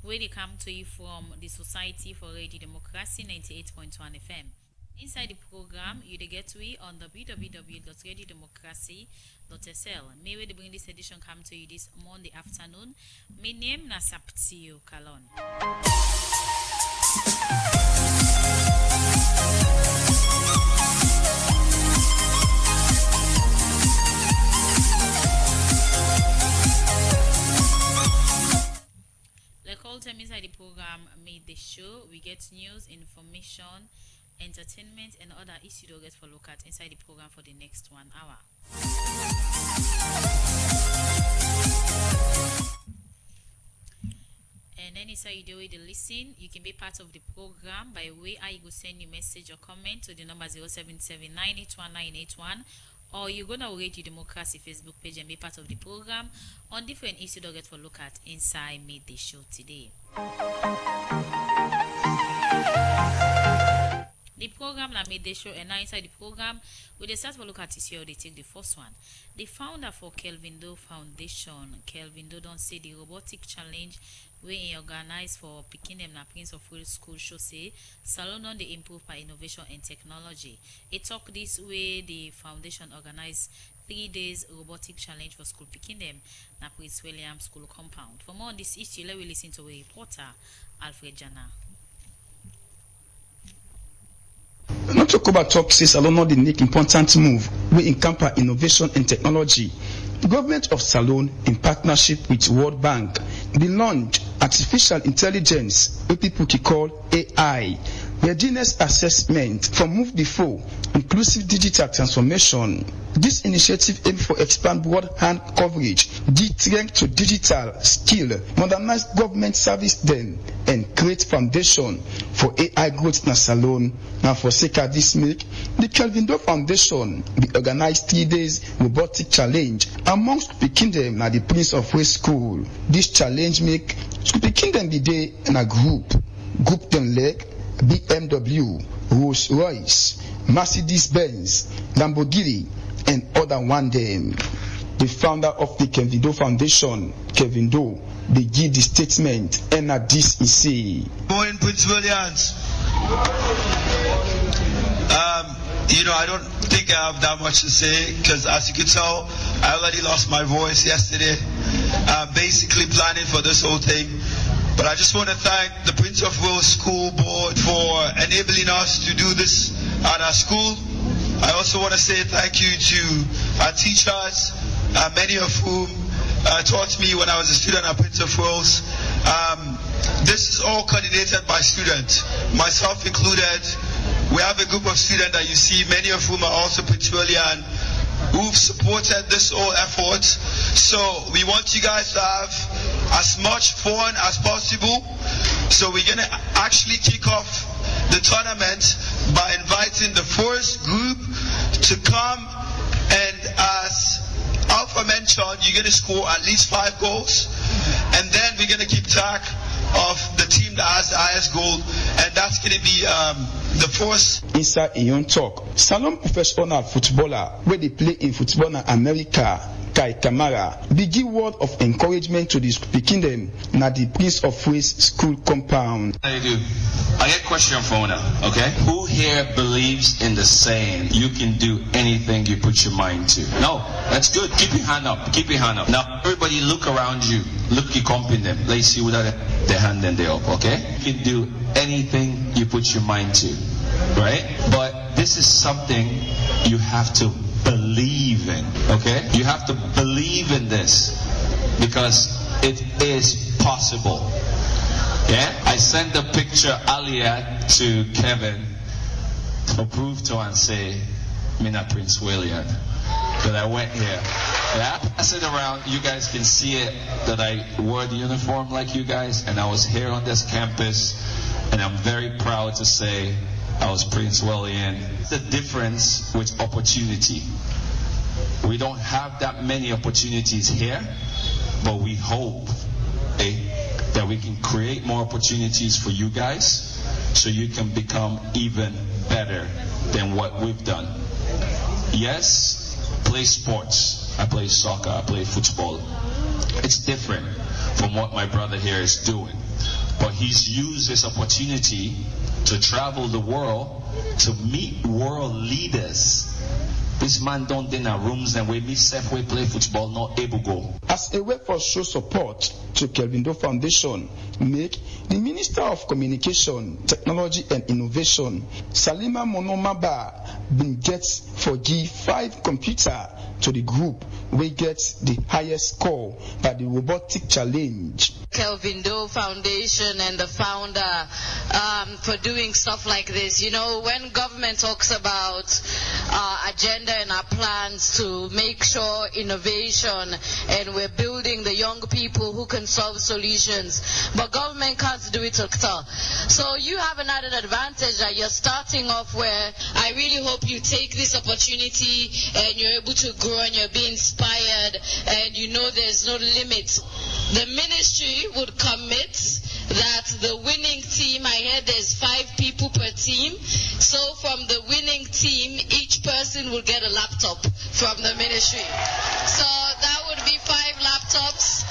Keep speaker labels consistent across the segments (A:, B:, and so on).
A: where they come to you from the Society for Radio Democracy 98.1 FM. Inside the program, you dey get we on www.radiodemocracy.sl. May we bring this edition come to you this Monday afternoon. My name na Saptio Kalon. Like all time inside the program, made the show. We get news, information, entertainment, and other issues to get for look at inside the program for the next 1 hour. And then inside you do it, listen. You can be part of the program by way I go send you message or comment to the number 0779819881. Or you go to Radio Democracy Facebook page and be part of the program on different issues to get for look at inside Made the Show today. The program that made the show, and now inside the program, we start to look at this year. They take the first one. The founder for Kelvin Doe Foundation, Kelvin Doe, don't say the robotic challenge we organize for picking them na Prince of Wales School show say Salon on the improve by innovation and technology. It talk this way the foundation organized 3 days robotic challenge for school picking them na Prince William School compound. For more on this issue, let we listen to a reporter Alfred Jana.
B: Not to cover talk says Salon the make important move we encounter innovation and technology. The government of Salon in partnership with World Bank they launch artificial intelligence wey people can call AI readiness assessment for move before inclusive digital transformation. This initiative aims for expand broad-hand coverage, strength to digital skill, modernize government service then, and create foundation for AI growth in Salon. Now for sake of this make, the Kelvin Doe Foundation be organized 3 days robotic challenge amongst picking them at the Prince of Wales School. This challenge make picking them be day in a group them like BMW, Rolls Royce, Mercedes-Benz, Lamborghini, and other one them. The founder of the Kelvin Doe Foundation, Kelvin Doe, they give the statement and at this is say.
C: Morning, Prince Williams. I don't think I have that much to say because as you can tell, I already lost my voice yesterday. Basically planning for this whole thing. But I just want to thank the Prince of Wales School Board for enabling us to do this at our school. I also want to say thank you to our teachers, many of whom taught me when I was a student at Prince of Wales. This is all coordinated by students, myself included. We have a group of students that you see, many of whom are also Prince William, who've supported this whole effort. So we want you guys to have as much fun as possible. So we're going to actually kick off the tournament by inviting the first group to come, and as Alpha mentioned, you're going to score at least 5 goals, and then we're going to keep track of the team that has the highest goal, and that's going to be the first.
B: Inside a young talk, Salon professional footballer where they play in football in America, Kai Kamara, they give word of encouragement to the speaking them na the Prince of Wales School compound.
D: I do. I get a question for now, okay? Who here believes in the saying, you can do anything you put your mind to? No, that's good. Keep your hand up. Keep your hand up. Now, everybody look around you. Look, you comping them. Let's see without their hand and they up, okay? You can do anything you put your mind to, right? But this is something you have to believe in, okay? You have to believe in this because it is possible. Yeah, I sent the picture earlier to Kevin to prove to and say, Mina Prince William, that I went here. Yeah, I sit around, you guys can see it, that I wore the uniform like you guys, and I was here on this campus, and I'm very proud to say I was Prince William. The difference with opportunity. We don't have that many opportunities here, but we hope that we can create more opportunities for you guys so you can become even better than what we've done. Yes, play sports. I play soccer, I play football. It's different from what my brother here is doing. but he's used this opportunity to travel the world to meet world leaders. This man don't in our rooms and we meet self we play football, not able go.
B: As a way for show support to Kelvin Doe Foundation, make the Minister of Communication, Technology and Innovation, Salima Monomaba, been gets for give 5 computer to the group we get the highest score by the robotic challenge.
E: Kelvin Doe Foundation and the founder for doing stuff like this. You know, when government talks about our agenda and our plans to make sure innovation and we're building the young people who can solve solutions, but government can't do it at all. So you have an added advantage that you're starting off where I really hope you take this opportunity and you're able to grow and you're being inspired and you know there's no limit. The ministry would commit that the winning team, I heard there's 5 people per team, so from the winning team, each person will get a laptop from the ministry. So that would be 5 laptops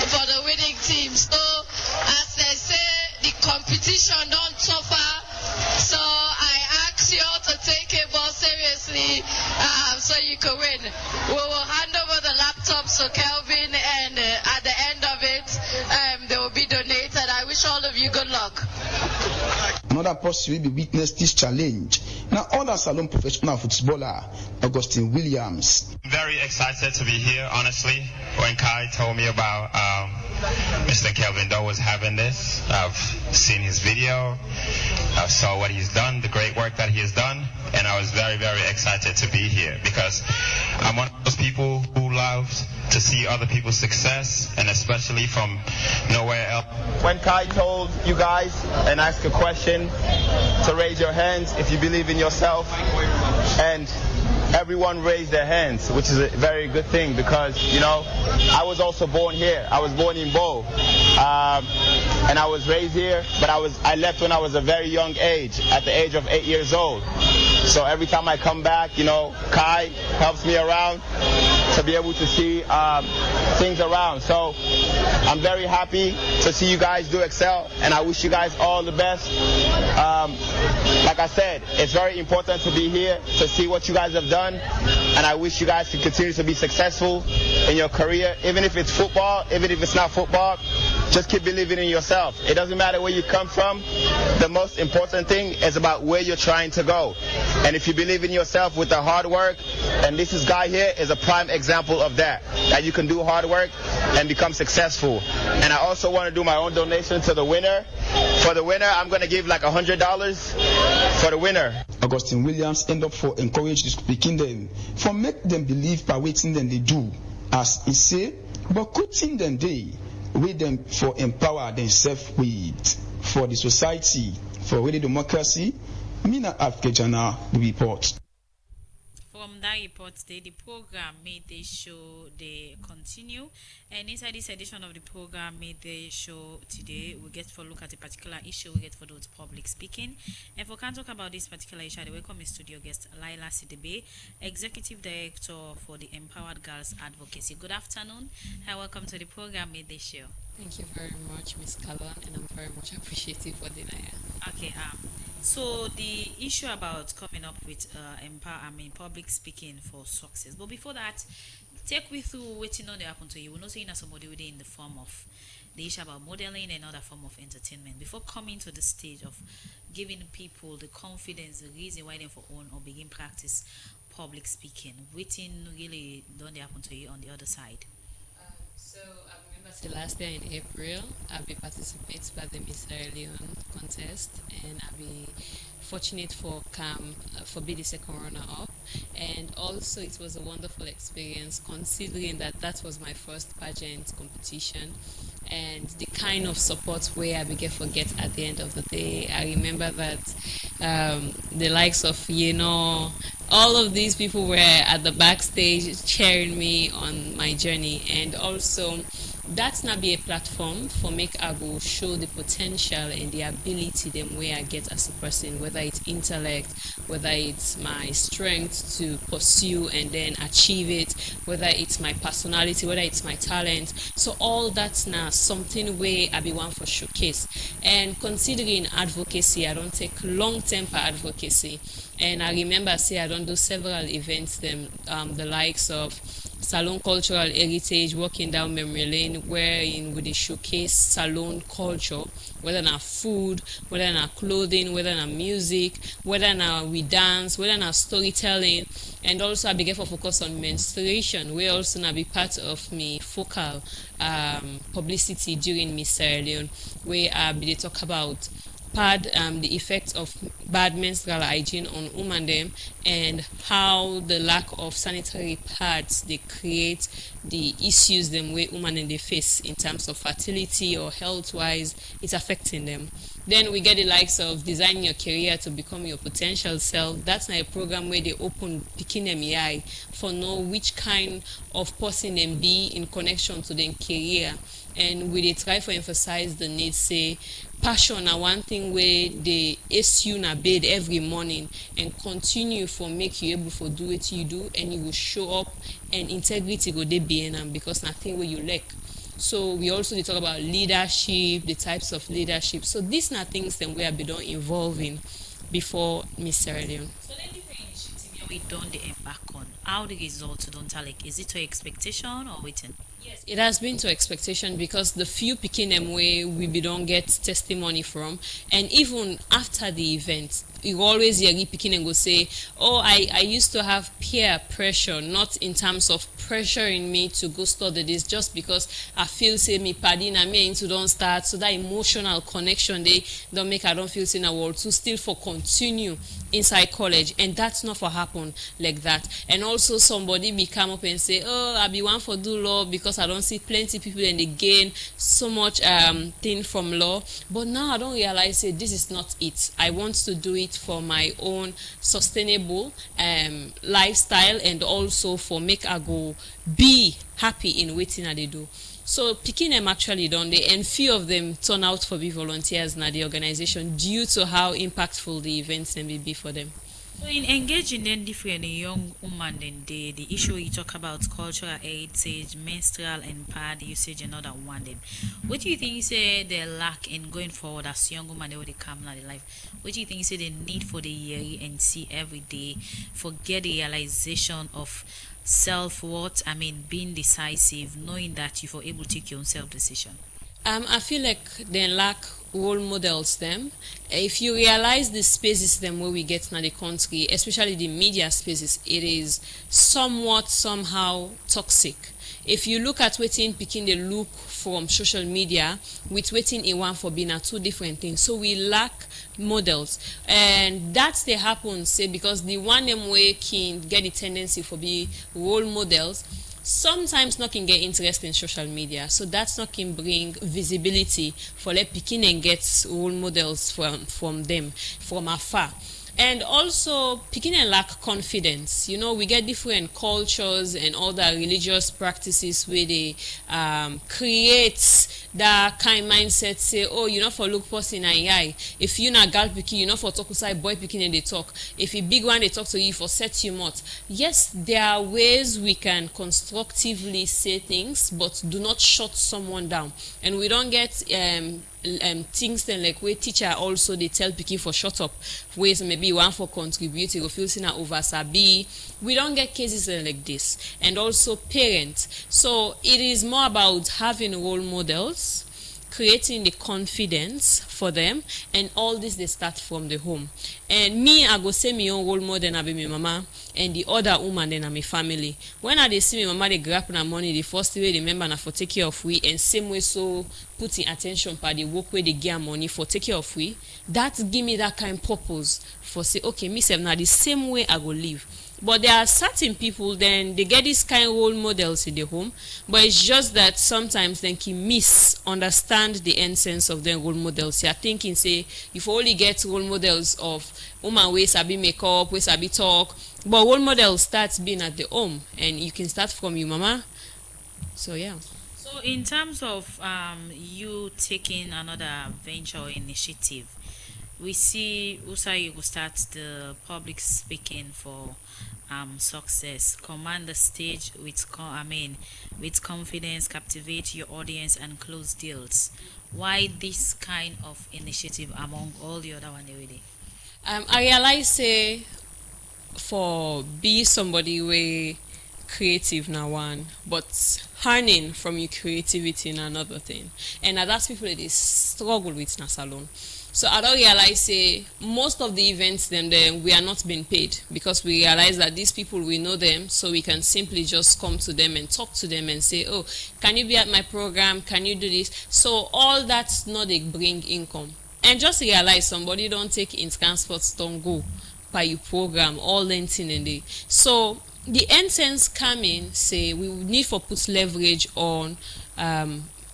E: for the winning team. So as they say, the competition don't suffer. So I ask you all to take it more seriously so you can win. We will hand over the laptops to Kelvin and at the end of it, they will be donated. I wish all of you good luck.
B: Another person will be witness this challenge. Now, other Salone professional footballer, Augustine Williams.
F: I'm very excited to be here, honestly. When Kai told me about Mr. Kelvin Doe was having this, I've seen his video, I saw what he's done, the great work that he has done, and I was very, very excited to be here because I'm one of those people who loves to see other people's success, and especially from nowhere else. When Kai told you guys and asked a question to raise your hands if you believe in yourself, and everyone raised their hands, which is a very good thing because, you know, I was also born here. I was born in Bo, and I was raised here, but I left when I was a very young age, at the age of 8 years old. So every time I come back, you know, Kai helps me around to be able to see things around. So I'm very happy to see you guys do excel, and I wish you guys all the best. Like I said, it's very important to be here to see what you guys have done, and I wish you guys to continue to be successful in your career, even if it's football, even if it's not football. Just keep believing in yourself. It doesn't matter where you come from. The most important thing is about where you're trying to go. And if you believe in yourself with the hard work, and this guy here is a prime example of that you can do hard work and become successful. And I also want to do my own donation to the winner. For the winner, I'm going to give like $100 for the winner.
B: Augustine Williams end up for encourage the speaking them, for make them believe by waiting them they do, as he say, but good thing them they, with them for empower themselves with, for the society, for really democracy. Mina Afkejana report.
A: From that report today, the program made the show they continue, and inside this edition of the program made the show today, we get for look at a particular issue, we get for those public speaking, and for can talk about this particular issue, I welcome my studio guest Laila Sidibe, Executive Director for the Empowered Girls Advocacy. Good afternoon, and welcome to the program made the show.
G: Thank you very much, Ms. Callan, and I'm very much appreciative for the night.
A: Okay, so the issue about coming up with public speaking for success. But before that, take me through waiting on the happen to you. We're not saying that somebody within in the form of the issue about modeling and other form of entertainment. Before coming to the stage of giving people the confidence, the reason why they for own or begin practice public speaking, waiting really don't happen to you on the other side.
G: So I remember the last year in April, I'll be participating by the Miss Sierra Leone contest, and I'll be fortunate for be the second runner-up. And also it was a wonderful experience considering that was my first pageant competition, and the kind of support where I began forget at the end of the day. I remember that the likes of, you know, all of these people were at the backstage cheering me on my journey, and also that's not be a platform for make I go show the potential and the ability them way I get as a person, whether it's intellect, whether it's my strength to pursue and then achieve it, whether it's my personality, whether it's my talent. So all that's now something way I be one for showcase. And considering advocacy, I don't take long term for advocacy. And I remember say I don't do several events them the likes of Salone Cultural Heritage, walking down memory lane, wherein we showcase Salone culture, whether not food, whether not clothing, whether not music, whether not we dance, whether not storytelling, and also I begin for focus on menstruation, where also now be part of me focal publicity during Miss Sierra Leone, where I be talk about the effects of bad menstrual hygiene on women them, and how the lack of sanitary pads they create the issues them way women in they face in terms of fertility or health wise, it's affecting them. Then we get the likes of designing your career to become your potential self. That's not a program where they open picking them eye for know which kind of person them be in connection to their career. And we they try to emphasize the need, say passion are one thing where they ace you na bed every morning and continue for make you able to do what you do, and you will show up and integrity go they be in them because nothing where you lack. So we also talk about leadership, the types of leadership. So these are things that we have been involving before Miss Sierra Leone.
A: So then different initiative we done the embark on. How the results don't tell, like, is it to expectation or waiting?
G: Yes, it has been to expectation because the few picking them way we be don't get testimony from, and even after the event, you always hear picking and go say, oh, I used to have peer pressure, not in terms of pressuring me to go study this, just because I feel say me padding and me into don't start, so that emotional connection they don't make I don't feel say in a world to still for continue inside college, and that's not for happen like that. And also somebody be come up and say, oh, I be one for do law because I don't see plenty people and they gain so much thing from law, but now I don't realize say this is not it. I want to do it for my own sustainable lifestyle, and also for make I go be happy in waiting that they do. So picking them actually done they, and few of them turn out for be volunteers in the organization due to how impactful the events can be for them.
A: So in engaging then different young women, then the issue you talk about cultural heritage, menstrual and pad usage, and other one them. What do you think you say they lack in going forward as young women they would come in their life? What do you think you say they need for the year and see every day for get the realization of self-worth, being decisive, knowing that you are able to take your own self-decision?
G: I feel like they lack role models them. If you realize the spaces them where we get in the country, especially the media spaces, it is somewhat somehow toxic. If you look at waiting picking the look from social media with waiting in one for being are two different things. So we lack models, and that's the happen say because the one them way can get the tendency for be role models sometimes not can get interest in social media, so that's not can bring visibility for let picking and get role models from them from afar. And also picking and lack confidence. You know, we get different cultures and all the religious practices where they create that kind mindset, say, oh, you know, for look person in eye. If you not girl picking, you know, for talk aside boy picking and they talk. If a big one they talk to you for set you out. Yes, there are ways we can constructively say things, but do not shut someone down. And we don't get things then like where teacher also they tell picky for shut up, ways maybe one for contributing or feel seen over sabi. We don't get cases like this. And also parents. So it is more about having role models, creating the confidence for them, and all this they start from the home. And me, I go say me own role model and I be my mama, and the other woman then my family. When I they see me mama they grab na money, the first way they remember na for take care of we, and same way so putting attention for the work where they get money for take care of we. That give me that kind of purpose for say okay, me say now the same way I go live. But there are certain people then they get this kind of role models in the home, but it's just that sometimes they can misunderstand the essence of their role models. You're thinking say if you only get role models of woman way sabi makeup, way sabi talk, but role model starts being at the home, and you can start from your mama. So yeah.
A: So, in terms of you taking another venture or initiative, we see Usa you will start the public speaking for success. Command the stage with with confidence, captivate your audience, and close deals. Why this kind of initiative among all the other one already?
G: I realize say for be somebody way creative now one, but harnessing from your creativity in another thing. And that's people that they struggle with na salon. So I don't realize say most of the events then we are not being paid because we realize that these people we know them, so we can simply just come to them and talk to them and say, oh, can you be at my program? Can you do this? So all that's not a bring income. And just realize somebody don't take in transport, don't go by your program, all lengthen in the so the end sense come in say we would need for put leverage on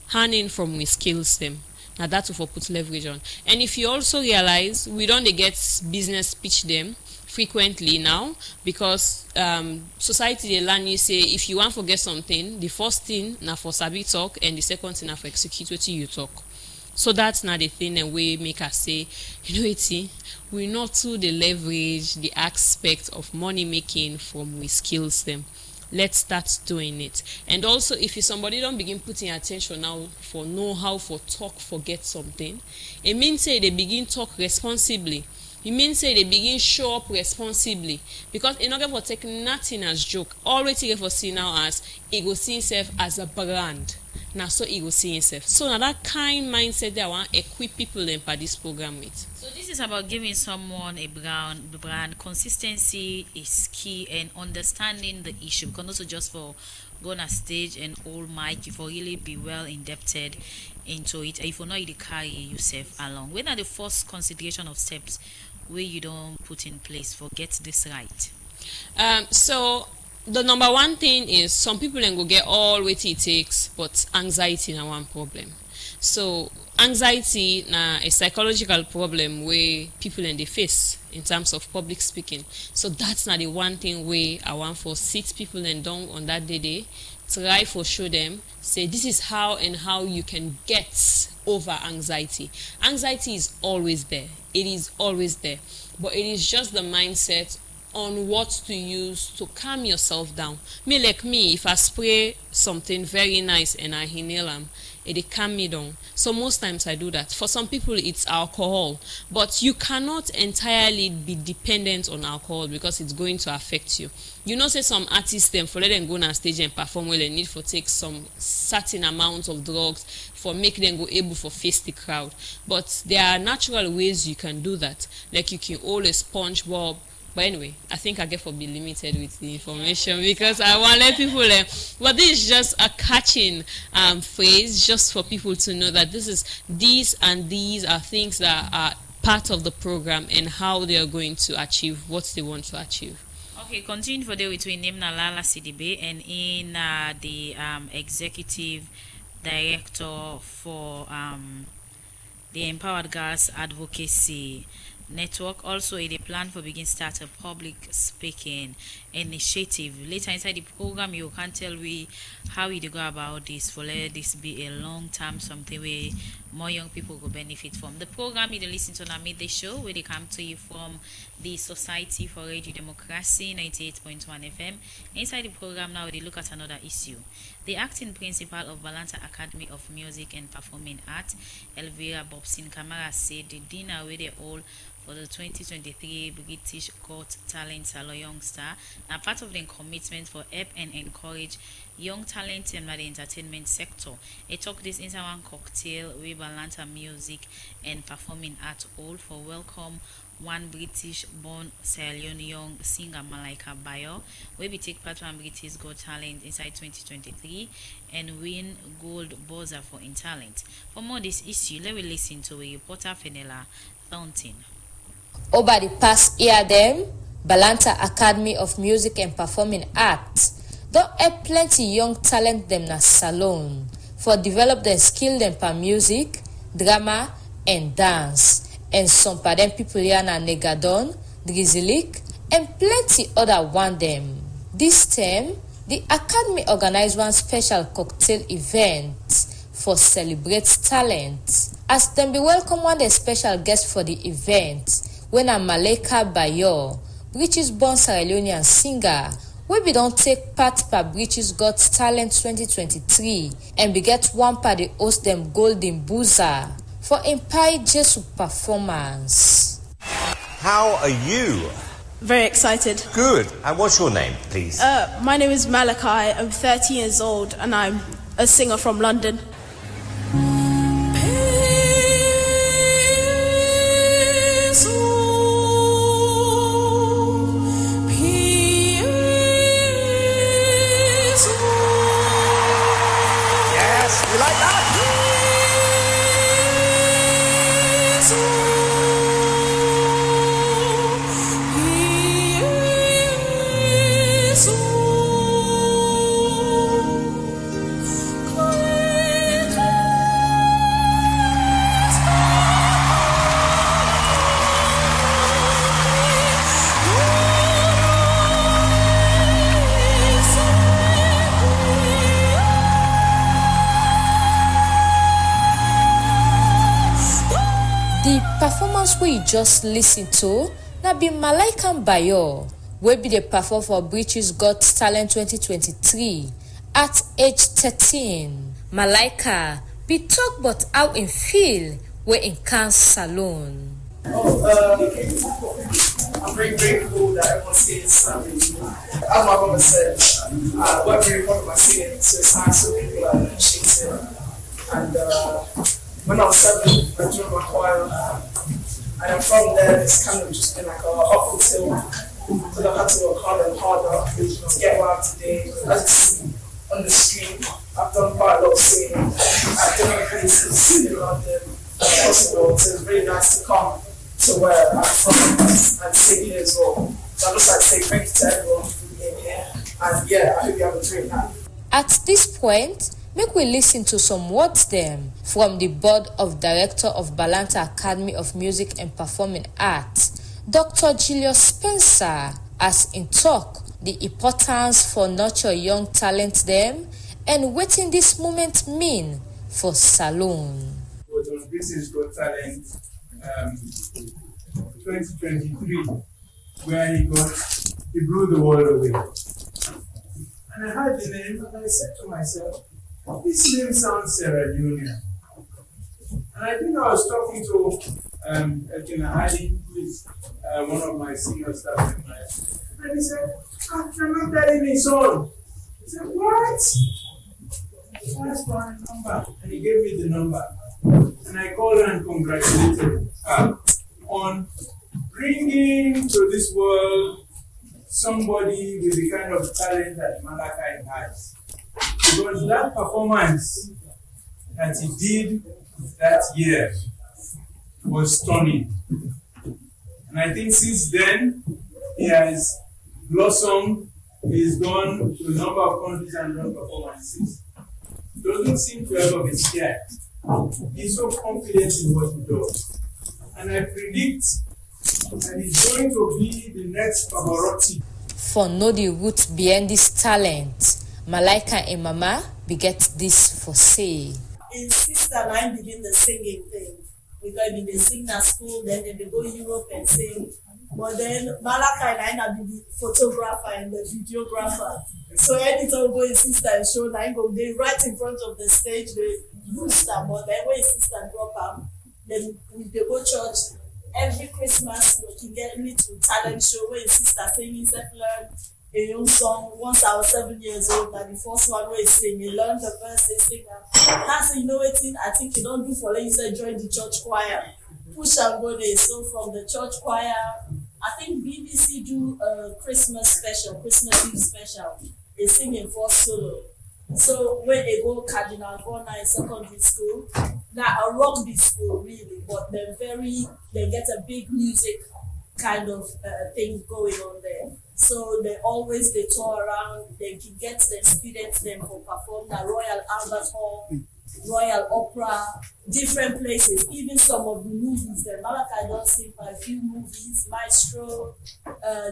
G: handing from we skills them. Now that's for put leverage on. And if you also realize we don't dey get business pitch them frequently now because society they learn you say if you want to get something, the first thing now for sabi talk and the second thing now for execute what you talk. So that's not the thing and we make us say, you know it's we not to the leverage the aspect of money making from we skills them. Let's start doing it. And also if you somebody don't begin putting attention now for know how for talk forget something, it means say they begin talk responsibly. It means say they begin show up responsibly because in order for take nothing as joke, already for see now as it go see himself as a brand. Now so he will see himself. So now that kind mindset that I want equip people in for this program with.
A: So this is about giving someone a brand. Consistency is key and understanding the issue. Because also just for go on a stage and all mic, you for really be well indebted into it. If you know you carry yourself along. When are the first consideration of steps where you don't put in place for get this right?
G: So the number one thing is some people then go get all what it takes, but anxiety na one problem. So anxiety na a psychological problem where people in they face in terms of public speaking. So that's not the one thing where I want for sit people and down on that day. Try for show them say this is how and how you can get over anxiety. Anxiety is always there. It is always there, but it is just the mindset on what to use to calm yourself down. Like me, if I spray something very nice and I inhale them, it calm me down. So most times I do that. For some people it's alcohol, but you cannot entirely be dependent on alcohol because it's going to affect you. You know say some artists them for let them go on stage and perform well, they need for take some certain amount of drugs for make them go able for face the crowd. But there are natural ways you can do that. Like you can hold a SpongeBob. But anyway, I think I get for be limited with the information because I want to let people but this is just a catching phrase just for people to know that these are things that are part of the program and how they are going to achieve what they want to achieve.
A: Okay, continue for the between name Nalala Sidibe and in the executive director for the Empowered Girls Advocacy Network. Also a plan for begin start a public speaking initiative. Later inside the program you can tell we how you go about this for let this be a long term something where more young people will benefit from. The program you listen to now midday show where they come to you from the Society for Radio Democracy 98.1 FM. Inside the program now they look at another issue. The acting principal of Balanta Academy of Music and Performing Arts, Elvira Bobson Kamara, said the dinner where they all for the 2023 British Got Talent Salon Youngster are part of the commitment for help and encourage young talent in the entertainment sector. A talk this into one cocktail with Balanta Music and Performing Arts all for welcome one British born Sierra Leone young singer Malaika Bayo will be take part in British Got Talent inside 2023 and win gold buzzer for in talent. For more this issue, let me listen to a reporter Fenella Thornton.
H: Over the past year them, Balanta Academy of Music and Performing Arts don't help plenty young talent them na salon for develop their skill them per music, drama and dance. And some of them people here na Negadon, Drizilik and plenty other one them. This term, The Academy organized one special cocktail event for Celebrate Talent as dem be welcome one special guest for the event when a Malaika Bayo, British-born Sierra Leonean singer, wey be don take part per British Got Talent 2023 and be get one per the host dem Golden Boozer for Empire Jesu performance.
I: How are you?
J: Very excited.
I: Good. And what's your name, please?
J: My name is Malachi. I'm 13 years old and I'm a singer from London.
I: Yes, you like that?
H: The performance we just listened to na be Malaika Bayo, wey be dey perform for British Got Talent 2023 at age 13. Malaika be talk about how im feel wey im can Salone.
K: I'm very grateful that everyone sees as my mama said, I work very hard with my singing, so it's nice when people appreciate it. And when I was 7, I joined my choir, and from there it's kind of just been like a uphill till because I've had to work harder and harder to get where I am today. As you see on the street, I've done quite a lot of singing at different places in London as possible, so it's really nice to come to where I'm from and sing here as well. So I'd just like to say thank you to everyone for being here, and yeah, I hope you have a great night.
H: At this point, make we listen to some words them from the board of director of Balanta Academy of Music and Performing Arts, Dr. Julius Spencer, as in talk the importance for nurture young talent them and wetin this moment mean for Salone.
L: Was on British Got Talent 2023, where he blew the world away. And I heard the name and I said to myself, this name sounds Sierra Leonean. And I think I was talking to Elkina Hadi, who is one of my senior staff members. And he said, you're not telling me so. I said, what? That's my number. And he gave me the number. And I called her and congratulated her on bringing to this world somebody with the kind of talent that Malachi has. Because that performance that he did that year was stunning. And I think since then, he has blossomed. He's gone to a number of countries and done performances. He doesn't seem to ever be scared. He's so confident in what he does. And I predict that he's going to be the next Pavarotti.
H: For know the roots behind this talent, Malaika and Mama beget this for say.
M: In sister and I begin the singing thing. Because they sing at school, then they go Europe and sing. But then Malaika and I be the photographer and the videographer. So anytime we go in sister and show, they right in front of the stage, they boost them, but then when sister drop them, then they go church. Every Christmas, we can get me to talent show where sister singing, learn a young song. Once I was 7 years old, and the first one where he sing, he learned the verse, they sing. That's you know what I think you don't do for like you said, join the church choir. Push and go there. So from the church choir, I think BBC do a Christmas Eve special. They sing in first solo. So when they go Cardinal Bonner in secondary school, now a rugby school really, but they get a big music kind of thing going on there. So they tour around, they can get the students them to perform at Royal Albert Hall, Royal Opera, different places, even some of the movies. The Malachi does sing for a few movies, Maestro,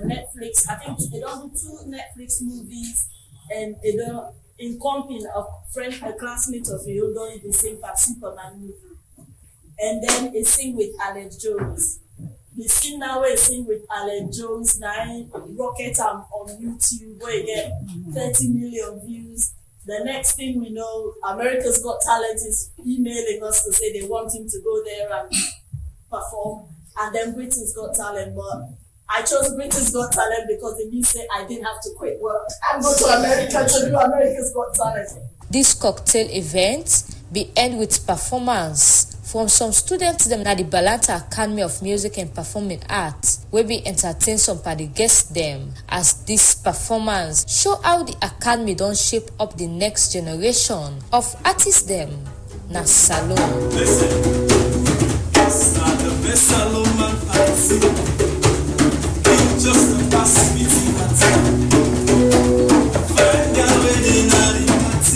M: Netflix. I think they don't do 2 Netflix movies. and in company a friend, a classmate of me, who don't even sing for Superman movie. And then he sing with Alex Jones. The scene now where he sing with Alex Jones, now rocket on YouTube, where he get 30 million views. The next thing we know, America's Got Talent is emailing us to say they want him to go there and perform. And then Britain's Got Talent, but I chose Britain's Got Talent because it means that I didn't have to quit work and go to America to do America's Got Talent.
H: This cocktail event be end with performance from some students them at the Balanta Academy of Music and Performing Arts, where we entertain some party guests them as this performance show how the Academy don't shape up the next generation of artists them na Salone.
N: It's not the best Salone man I see. It's just a possibility find your way in a party.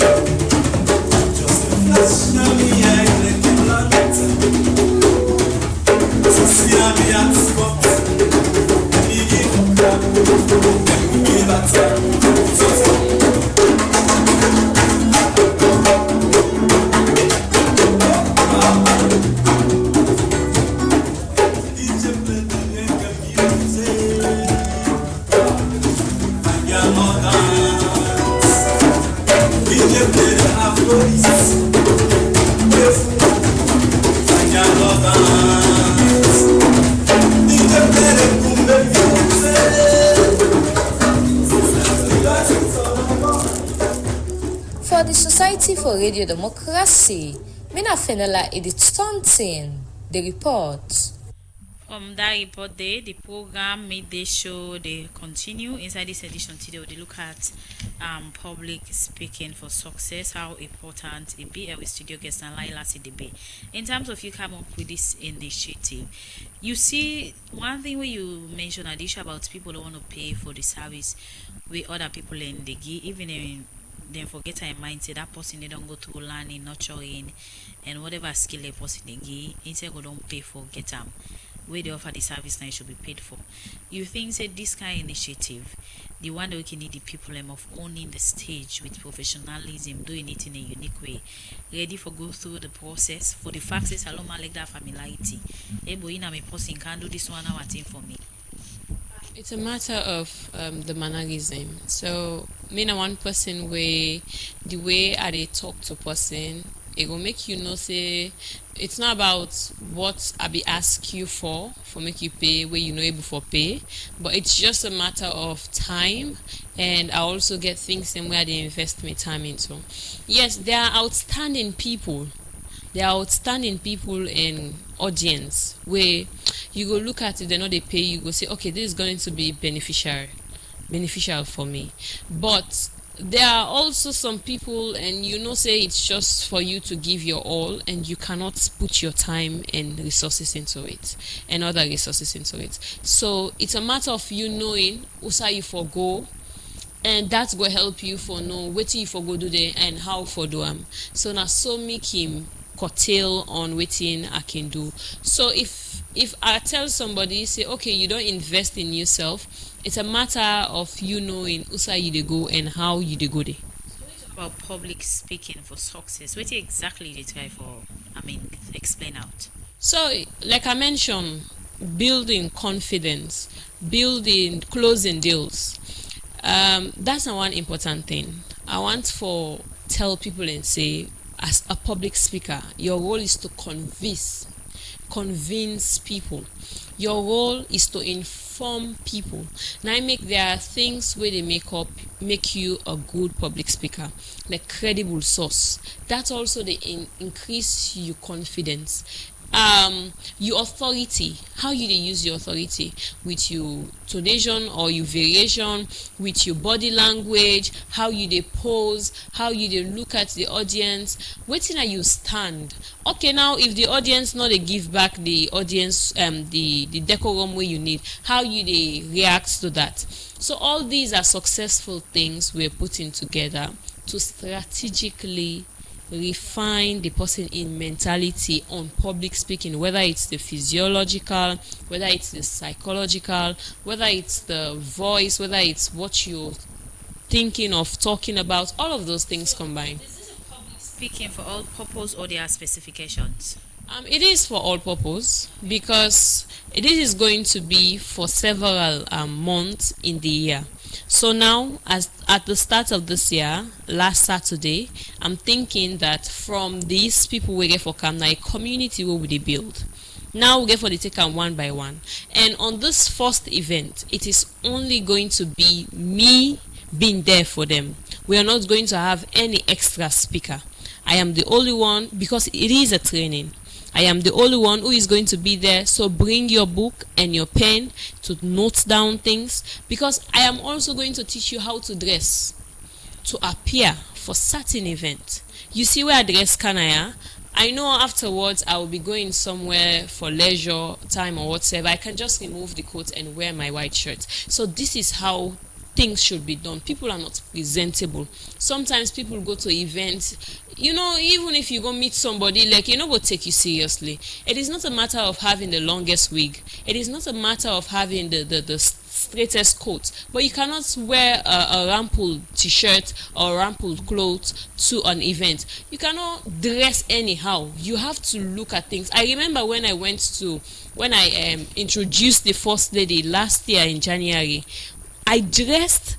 N: Just a flash now me I like the light. So see how me at spot. Me give up and give a time.
H: For the Society for Radio Democracy, Mina Fenela Edith Staunton, the report.
A: From that report there, the program midday show they continue. Inside this edition today, they look at public speaking for success, how important it be. With studio guest and Laila CDB. In terms of you come up with this initiative, you see one thing where you mentioned Adisha about people don't want to pay for the service with other people in the gig, even in then forget in mind say that person they don't go to learning, nurturing, and whatever skill a person they give, instead go don't pay for get them. Where they offer the service now should be paid for. You think say this kind of initiative, the one that we can need the people of owning the stage with professionalism, doing it in a unique way, ready for go through the process. For the fact is alone like that familiarity. Hey boy, a person can do this one hour thing for me.
G: It's a matter of the mannerism. So, me na one person way the way I dey talk to person, it will make you know say it's not about what I be ask you for make you pay where you know able for pay, but it's just a matter of time, and I also get things in where they invest my time into. Yes, there are outstanding people. There are outstanding people in audience where you go look at it, they know they pay, you go say, okay, this is going to be beneficial for me. But there are also some people, and you know, say it's just for you to give your all, and you cannot put your time and resources into it, and other resources into it. So it's a matter of you knowing usa you forgo, and that's going to help you for know what you forgo do there and how for do them. So now so make him curtail on waiting I can do. So if I tell somebody, say, okay, you don't invest in yourself, it's a matter of you knowing usa you they go and how you they go there.
A: About public speaking for success, what exactly they try for, explain out.
G: So like I mentioned, building confidence, closing deals, that's not one important thing. I want for tell people and say, as a public speaker, your role is to convince people. Your role is to inform people. Now there are things where they make you a good public speaker, like credible source. That's also they increase your confidence. Your authority, how you use your authority with your tonation or your variation, with your body language, how you pose, how you look at the audience, waiting at you stand. Okay, now if the audience not they give back the audience the decorum where you need, how you react to that. So all these are successful things we're putting together to strategically refine the person in mentality on public speaking, whether it's the physiological, whether it's the psychological, whether it's the voice, whether it's what you're thinking of, talking about, all of those things combined.
A: Speaking for all purpose or their specifications?
G: It is for all purpose because it is going to be for several months in the year. So now, as at the start of this year, last Saturday, I'm thinking that from these people we get for camp, now a community will be built. Now we get for the take them one by one. And on this first event, it is only going to be me being there for them. We are not going to have any extra speaker. I am the only one, because it is a training. I am the only one who is going to be there. So bring your book and your pen to note down things, because I am also going to teach you how to dress to appear for certain event. You see where I dress Kanaya? I know afterwards I will be going somewhere for leisure time or whatever. I can just remove the coat and wear my white shirt. So this is how things should be done. People are not presentable. Sometimes people go to events, even if you go meet somebody, go take you seriously. It is not a matter of having the longest wig. It is not a matter of having the straightest coat. But you cannot wear a rumpled t-shirt or rumpled clothes to an event. You cannot dress anyhow. You have to look at things. I remember when I introduced the First Lady last year in January, I dressed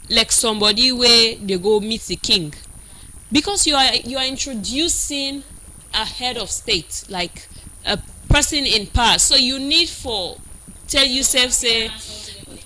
G: like somebody where they go meet the king, because you are introducing a head of state, like a person in power. So you need for tell yourself say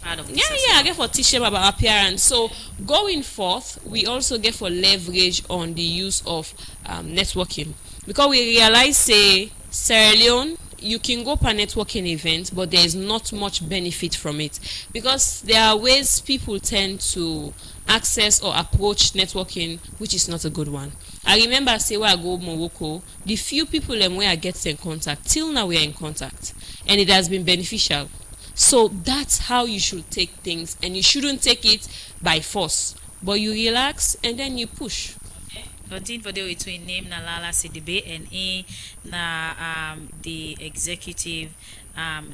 G: I get for teach them about appearance. So going forth, we also get for leverage on the use of networking, because we realize say Sierra Leone, you can go per networking event, but there is not much benefit from it, because there are ways people tend to access or approach networking, which is not a good one. I remember say where I go Morocco, the few people where I get in contact, till now we are in contact, and it has been beneficial. So that's how you should take things, and you shouldn't take it by force, but you relax and then you push.
A: Continue for the between name Nalala Sidibe and the executive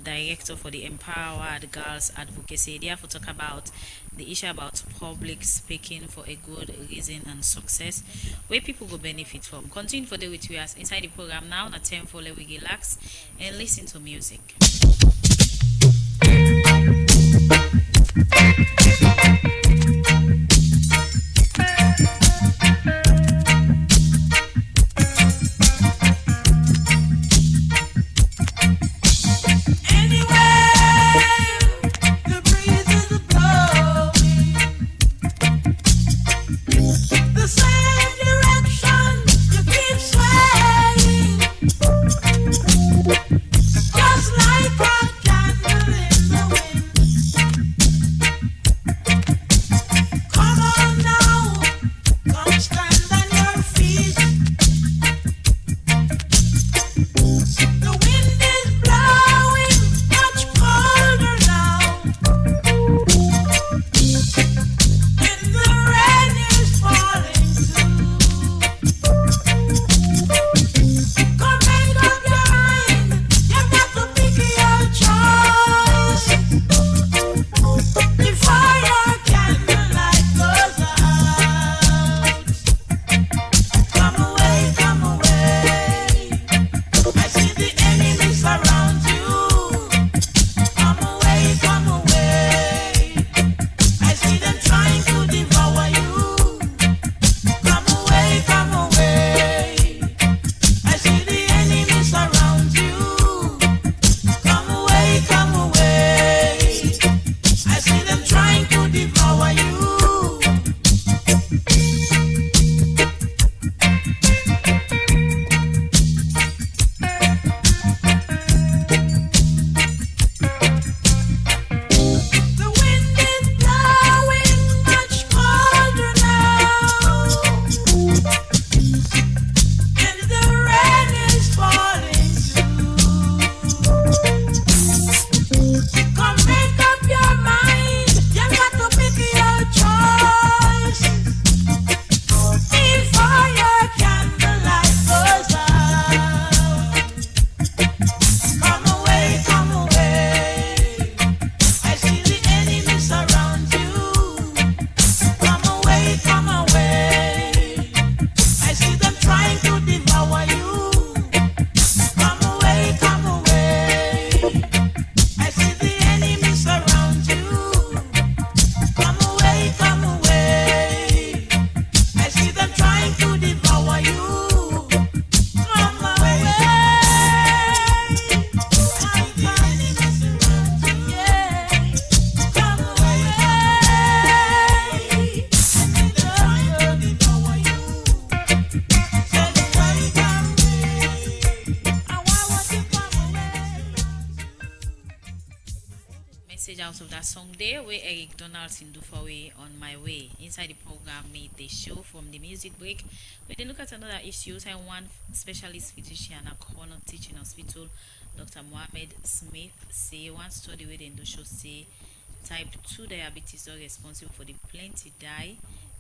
A: director for the Empowered Girls Advocacy. They have to talk about the issue about public speaking for a good reason and success, where people go benefit from. Continue for the with us inside the program now. At 10 for we relax and listen to music.
O: Just like a candle in the wind.
A: message out of that song there where Eric Donaldson do for way on my way. Inside the program Meet the Show from the music break, we then look at another issue. Taiwan specialist physician at Corner Teaching Hospital, Dr. Mohammed Smith, say one study where they do show say type 2 diabetes are responsible for the plenty die,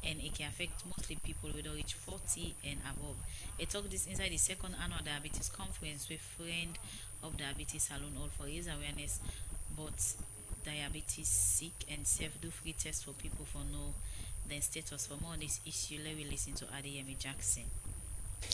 A: and it can affect mostly people with age 40 and above. I talk this inside the second annual diabetes conference with friend of Diabetes Salon, all for his awareness, but diabetes sick and self-do free test for people for know their status. For more on this issue, let me listen to Adeyemi Jackson.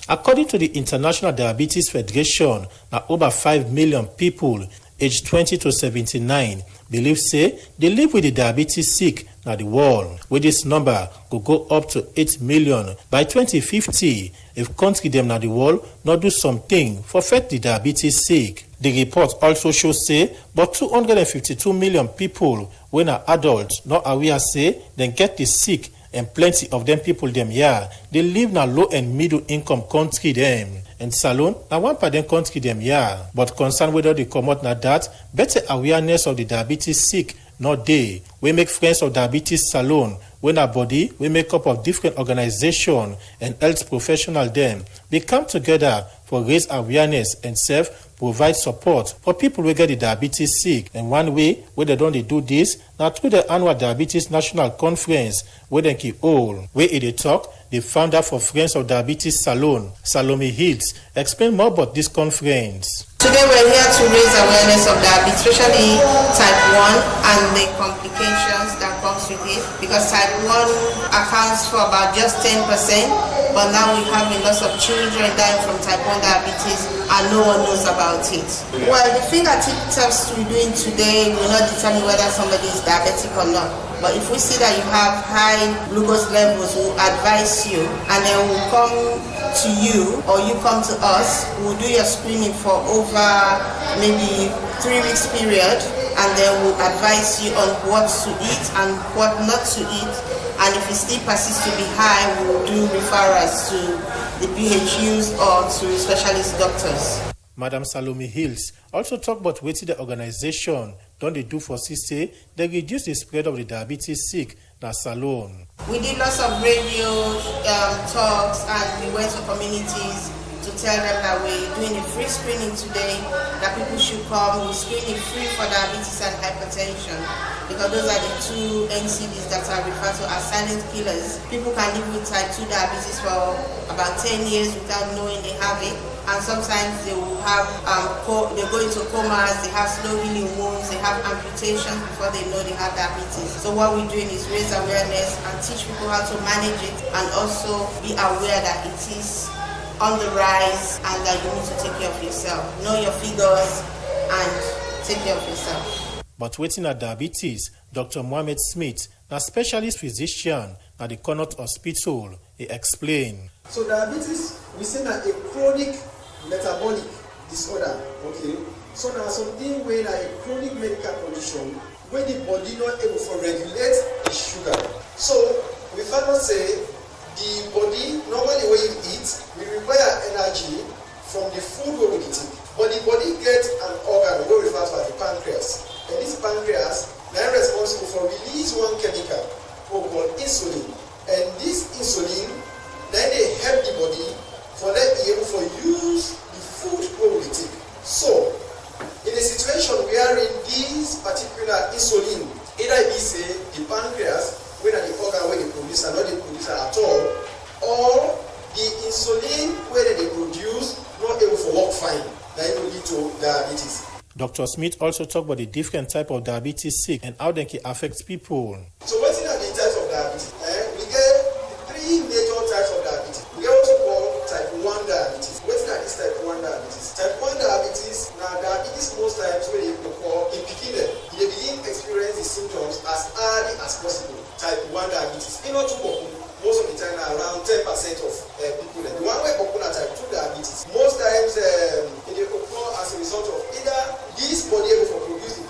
O: According to the International Diabetes Federation, now over 5 million people aged 20 to 79 believe say they live with the diabetes sick now the world. With this number could go up to 8 million by 2050 if country them now the world not do something for fight the diabetes sick. The report also shows say but 252 million people when are adults not aware say they get the sick, and plenty of them people them here they live in a low and middle income country them. And Salon, now one part them country them here, but concern whether they come out now that better awareness of the diabetes sick not they. We make friends of Diabetes Salon when our body we make up of different organization and health professional them. They come together for raise awareness and provide support for people who get the diabetes sick. And one way where they don't do this now through the annual Diabetes National Conference where they keep all. Where they talk, the founder for Friends of Diabetes Salon, Salome Hills, explain more about this conference.
P: Today we're here to raise awareness of diabetes, especially type 1 and the complications that comes with it, because type 1 accounts for about just 10%, but now we have a lot of children dying from type 1 diabetes and no one knows about it. Well, the fingertip test we're doing today will not determine whether somebody is diabetic or not. But if we see that you have high glucose levels, we'll advise you, and then we'll come to you or you come to us. We'll do your screening for over maybe 3 weeks period, and then we'll advise you on what to eat and what not to eat. And if it still persists to be high, we'll do referrals to the PHUs or to specialist doctors.
O: Madam Salome Hills also talk about what the organization don't they do for CC, they reduce the spread of the diabetes sick na Salon.
P: We did lots of radio talks, and we went to communities to tell them that we're doing a free screening today, that people should come. We screen it free for diabetes and hypertension, because those are the two NCDs that are referred to as silent killers. People can live with type 2 diabetes for about 10 years without knowing they have it. And sometimes they will have, they go into comas, they have slow healing wounds, they have amputations before they know they have diabetes. So what we're doing is raise awareness and teach people how to manage it, and also be aware that it is on the rise and that you need to take care of yourself. Know your figures and take care of yourself.
O: But waiting at diabetes, Dr. Mohammed Smith, a specialist physician at the Connaught Hospital, he explained.
Q: So diabetes, we say that a chronic metabolic disorder, okay? So now something where a chronic medical condition where the body not able to regulate the sugar. So we further say the body, normally when you eat, we require energy from the food we eat. But the body gets an organ we refer to as the pancreas. And this pancreas is responsible for release one chemical called insulin. And this insulin, then they help the body for them be able to use the food we take. So, in a situation wherein this particular insulin, either it be say the pancreas, when the organ where they produce and not the producer at all, or the insulin where they produce not able to work fine, that will lead to diabetes.
O: Dr. Smith also talked about the different type of diabetes sick and how they can affect people.
Q: So what are the types of diabetes? We get 3 major types of diabetes. We also call type 1 diabetes. What are these type 1 diabetes? Type 1 diabetes, now diabetes most times where you call in beginning, they begin to experience the symptoms as early as possible. Type 1 diabetes. In order to most of the time around 10% of people. The one way popular type 2 diabetes, most times it occur as a result of either this body able to produce the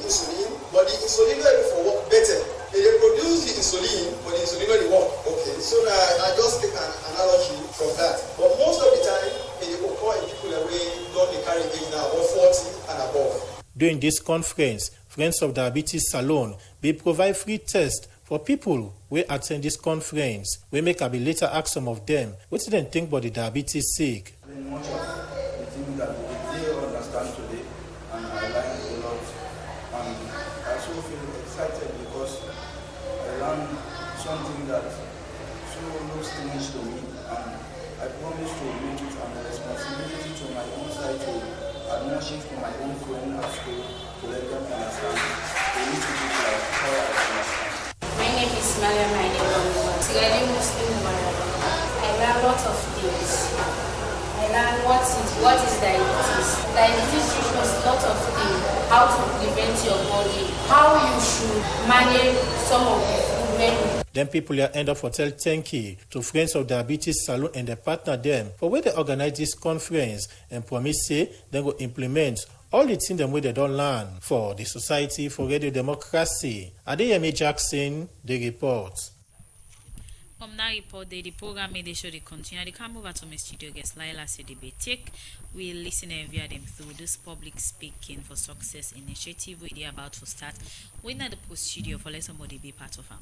Q: insulin, but the insulin not able to work better. They produce the insulin, but the insulin not work. Okay, so I just take an analogy from that. But most of the time, it occur in people that don't carry age now, about 40 and above.
O: During this conference, Friends of Diabetes Salon will provide free tests for people who attend this conference. We make a later ask some of them what they think about the diabetes sick.
R: Much of the things that they understand today, and I like a lot. And I also feel excited because I learned something that so strange to me, and I promise to make it a responsibility to my own side to admonish to my own friends at school to let them understand. They need to do like how I understand.
S: My name is Mariam Aidemba. Studying Muslim woman. I learn lots of things. I learn what is diabetes. Diabetes teaches us lots of things. How to prevent your body. How you should manage some of the food when.
O: Then people here end up for tell thank you to Friends of Diabetes Salon and their partner them for where they organize this conference and promise say they go implement all the things them where they don't learn for the Society for Radio Democracy. Adeyemi Jackson, the report.
A: From that report, the program made sure they continue. They come over to my studio guest Laila Sidibe. We listen and view them through this public speaking for success initiative we are about to start. When are the procedure for let somebody be part of them?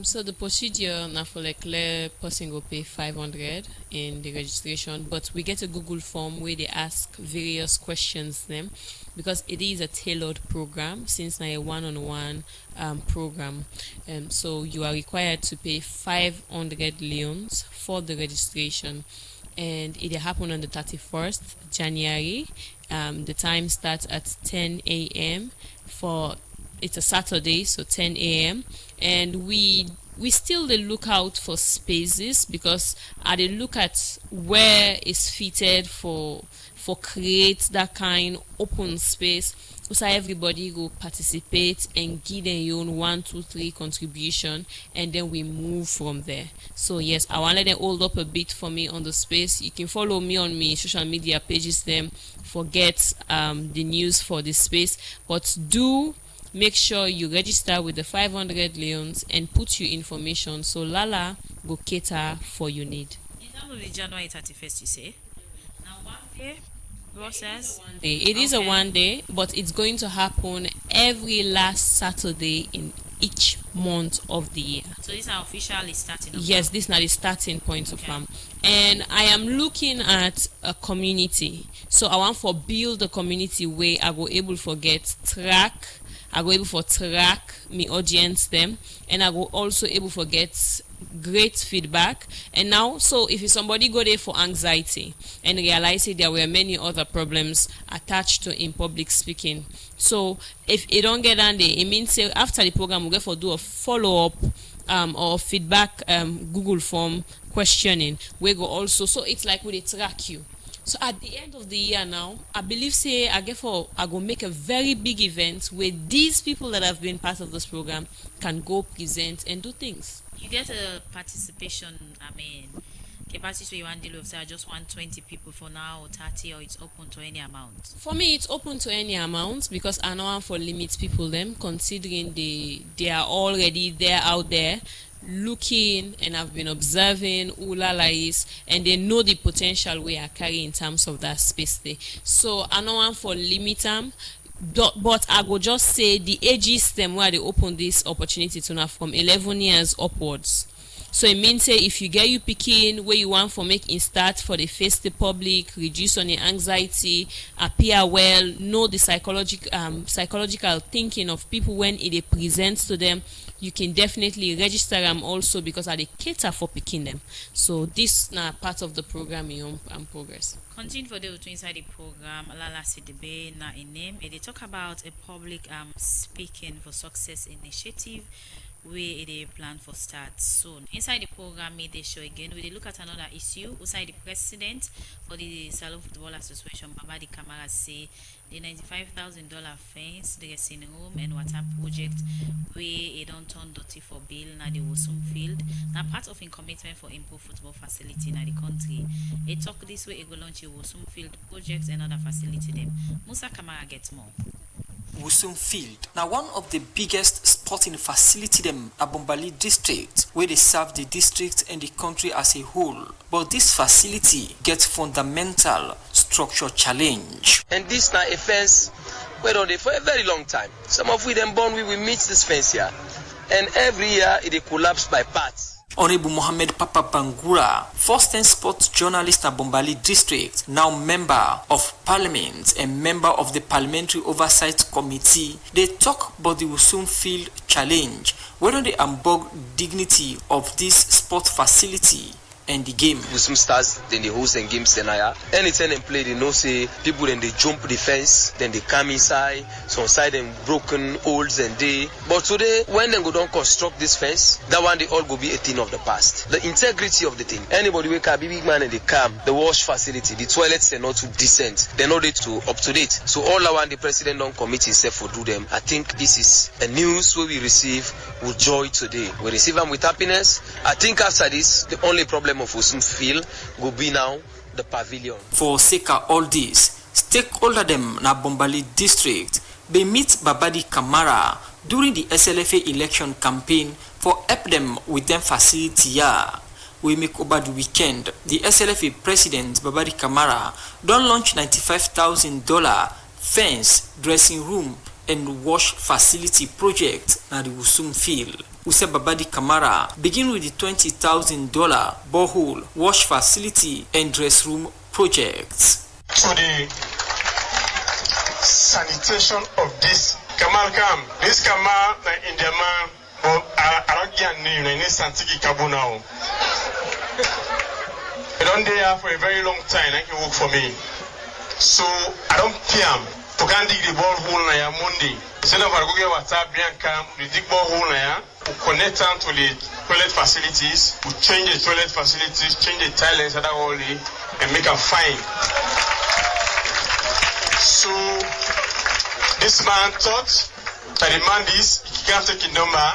G: So the procedure now for like clear person will pay 500 in the registration, but we get a Google form where they ask various questions them because it is a tailored program since now a one-on-one program. So you are required to pay 500 leones for the registration, and it happened on the 31st January. The time starts at 10 a.m. It's a Saturday, so 10 a.m. and we still they look out for spaces because they look at where is fitted for create that kind open space so everybody will participate and give their own 1, 2, 3 contribution, and then we move from there. So yes, I want to let them hold up a bit for me on the space. You can follow me on my social media pages them forget the news for this space, but do make sure you register with the 500 leones and put your information so Lala go cater for your need.
A: In terms of the January 31st, you say? Now, 1 day process?
G: It is a 1 day, but it's going to happen every last Saturday in each month of the year.
A: So this is officially starting?
G: Yes, this is not the starting point of farm. And I am looking at a community. So I want to build a community where I go able to track my audience them, and I will also able to get great feedback. And now, so if somebody go there for anxiety and realize there were many other problems attached to in public speaking, so if it don't get on there, it means say after the program we go for do a follow-up or feedback Google form questioning, we go also, so it's like we track you. So at the end of the year now, I believe say I go make a very big event where these people that have been part of this program can go present and do things.
A: You get a participation, capacity you want to deal with, say I just want 20 people for now or 30, or it's open to any amount?
G: For me, it's open to any amount because I know I'm for limit people them, considering they are already there out there looking and have been observing who Lala is, and they know the potential we are carrying in terms of that space there. So I know I'm for limit them, but I will just say the ages them where they open this opportunity to now from 11 years upwards. So it means say if you get you picking where you want for make in start for the face the public, reduce on your anxiety, appear well, know the psychological thinking of people when it presents to them, you can definitely register them also because they cater for picking them. So this now part of the program in progress.
A: Continue for the inside the program. Lala Sidibe na a name. They talk about a public speaking for success initiative where they plan for start soon. Inside the program, they show again, we look at another issue. Inside the president for the Salon Football Association, Babadi Kamara, say the $95,000 fence, the dressing room and water project where it don't turn dirty for bill na the Wosum field. Now part of in commitment for improved football facility in the country. They talk this way, it go launch a Wosum field projects and other facility them. Musa Kamara gets more.
T: Wusum Field. Now one of the biggest sporting facility in Abombali district where they serve the district and the country as a whole. But this facility gets fundamental structural challenge.
U: And this now a fence went on there for a very long time. Some of we them born we meet this fence here. And every year it collapse by parts.
T: Honorable Mohammed Papa Bangura, first-time sports journalist at Bombali District, now member of Parliament and member of the Parliamentary Oversight Committee, they talk about the Wusum Field challenge, whether they unbog dignity of this sport facility and the game.
U: Wusum stars, then they host and games and anytime they play, they know say people then they jump the fence, then they come inside, some side them broken holes and they. But today, when they go down construct this fence, that one they all go be a thing of the past. The integrity of the thing. Anybody wake up, big man and they come, the wash facility, the toilets are not too decent, they're not too up to date. So all I want the president don't commit himself for do them. I think this is a news where we receive with joy today. We receive them with happiness. I think after this, the only problem of Wusum Field will be now the pavilion.
T: For sake of all this, stakeholder them na Bombali District, they meet Babadi Kamara during the SLFA election campaign for help them with them facility. We make over the weekend, the SLFA president Babadi Kamara don't launch $95,000 fence, dressing room and wash facility project na the Wusum Field. Use Babadi Kamara begin with the $20,000 borehole, wash facility and dress room projects.
V: So the sanitation of this Kamal Kam, this Kamal na India man, I don't get a name, I need Santiki Kabu now. I don't there for a very long time, like you work for me. So I don't care. To can dig the borehole na ya Monday. Instead of go get water, Bianca, we dig borehole na ya. We connect them to the toilet facilities, we change the toilet facilities, change the toilets and all and make them fine. So this man thought that the man this he can't take a number,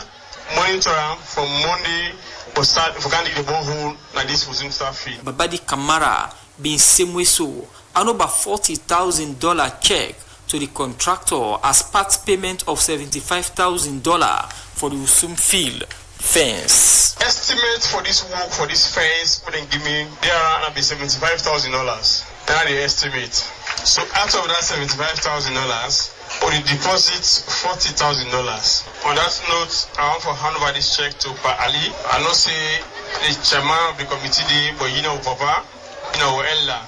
V: monitor him from Monday or start if we can't dig the borehole like this was in staff fee.
T: Babadi Kamara being same way so and over $40,000 check to the contractor as part payment of $75,000 for the Wusum Field fence.
V: Estimate for this work for this fence wouldn't give me there around be $75,000. That's the estimate. So out of that $75,000, we deposit $40,000. On that note, I want to hand over this check to Pa Ali. I know say the chairman of the committee, but you know Papa, you know Ella,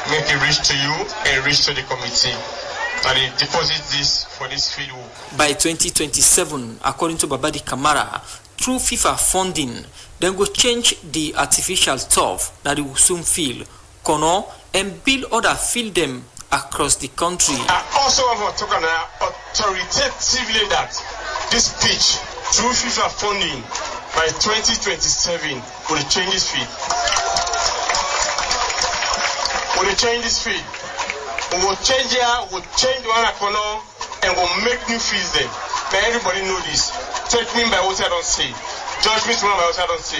V: make it reach to you and reach to the committee. And they deposit this for this field work.
T: By 2027, according to Babadi Kamara, through FIFA funding, they go change the artificial turf that the Wusum Field, Kono, and build other field them across the country.
V: I also want to talk authoritatively that this pitch, through FIFA funding, by 2027, will change this field. Will change this field. We will change here, we'll change one corner, and we'll make new fields there. But everybody know this. Take me by what I don't say. Judge me tomorrow by what I don't say.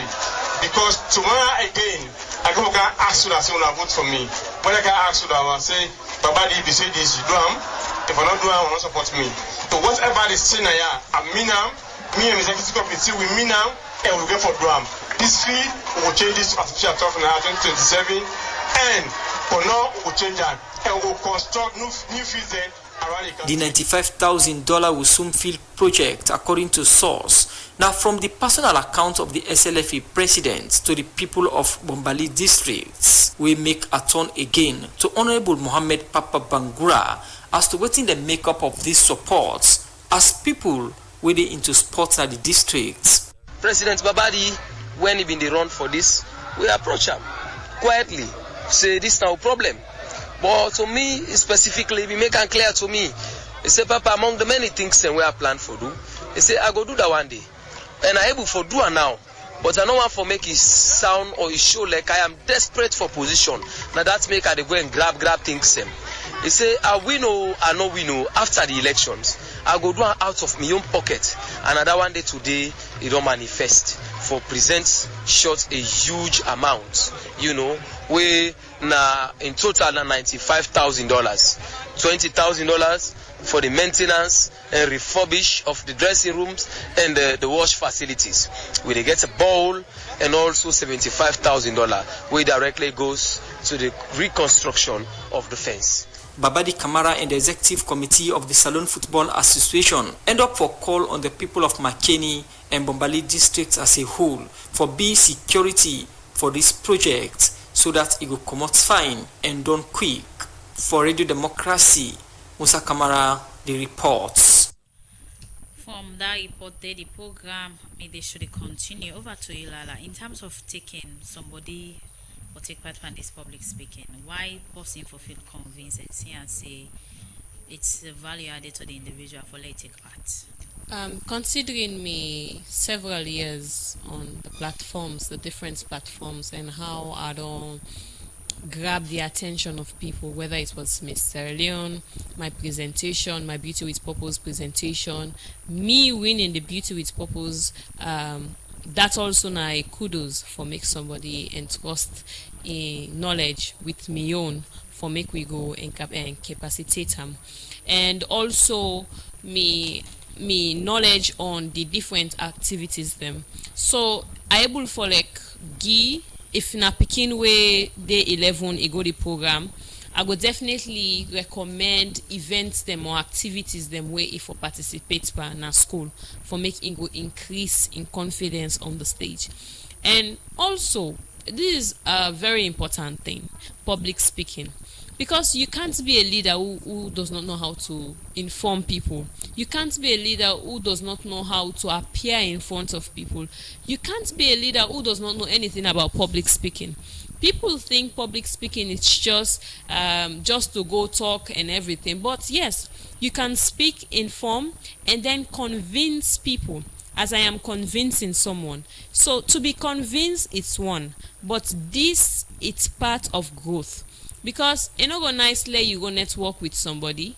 V: Because tomorrow again, I go can ask you that say you vote for me. When I can ask you that I say, Babadi, if you say this, you do them. If I don't do it, I will not support me. So whatever they say now, I mean now, me and the executive committee, we mean now, and we'll go for drum. This field, we will change this to artificial turf now, 2027, and for now, we will change that. And we'll construct new fields then around the country.
T: The $95,000 Wusum Field project, according to source, now from the personal account of the SLFA president to the people of Bombali districts, we make a turn again to Honorable Mohammed Papa Bangura as to what's in the makeup of these supports as people within into sports at the districts.
U: President Babadi, when he been the run for this, we approach him quietly, say this now problem. But to me, specifically, he make it clear to me. He say, Papa, among the many things we are planned for do, he say, I go do that one day. And I able for do it now. But I don't want to make it sound or it show like I am desperate for position. Now that make I go and grab things. He say, I win or I no win or after the elections. I go do it out of my own pocket. Another one day today, it don't manifest. For presents short a huge amount. You know, we na in total na $95,000. $20,000 for the maintenance and refurbish of the dressing rooms and the wash facilities. We they get a bowl and also $75,000 which directly goes to the reconstruction of the fence.
T: Babadi Kamara and the executive committee of the Salone Football Association end up for call on the people of Makeni and Bombali districts as a whole for be security for this project so that it will come out fine and done quick. For Radio Democracy, Musa Kamara, the reports.
A: From that report there, the program, they should continue. Over to you, Lala. In terms of taking somebody or take part in this public speaking, why person for feel convinced and see and say it's a value added to the individual for let take part?
G: Considering me several years on the platforms, the different platforms, and how I don't grab the attention of people, whether it was Miss Sierra Leone, my presentation, my Beauty with Purpose presentation, me winning the Beauty with Purpose, that's also now a kudos for make somebody entrust in knowledge with me own for make we go and capacitate them, and also me knowledge on the different activities them. So I able for like if na pikin way day 11 e go the program, I would definitely recommend events them or activities them way if for participate by na school for make it go increase in confidence on the stage. And also this is a very important thing, public speaking. Because you can't be a leader who does not know how to inform people. You can't be a leader who does not know how to appear in front of people. You can't be a leader who does not know anything about public speaking. People think public speaking is just to go talk and everything. But yes, you can speak, inform, and then convince people, as I am convincing someone. So to be convinced, it's one. But this, it's part of growth. Because you know, go nicely, you go network with somebody,